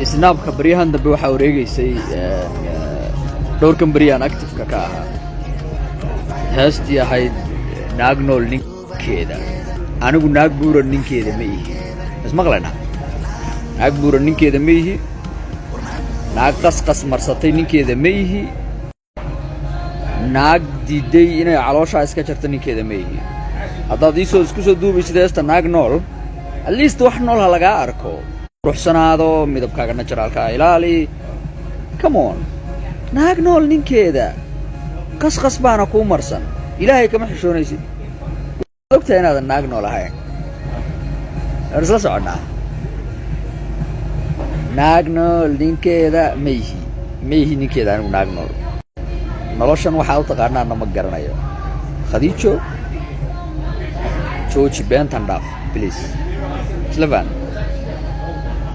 سناب خبريهان دبي waxa wareegaysay dhowr kambariyaan active ka aha heestii ahayd naag nool ninkeeda anigu naag buuran ninkeeda ma ihi ismaqlayna naag buuran ninkeeda ma ihi naag qasqas marsatay ninkeeda ma ihi naag diiday inay caloosha iska jarto ninkeeda ma ihi haddaad isku soo duubaysid heesta naag nool at least wax nool ha laga arko ruuxsanaado midabkaaga naturalka ilaali come on naag nool ninkeeda qasqas baana ku marsan ilaahay kama xishoonaysid ogtahay inaad naag nool ahayn arsla soconnaa naag nool ninkeeda mayhi ninkeeda anigu naag nool noloshan waxaa u taqaanaana ma garanayo khadiijo jooji beentan dhaaf please Slavan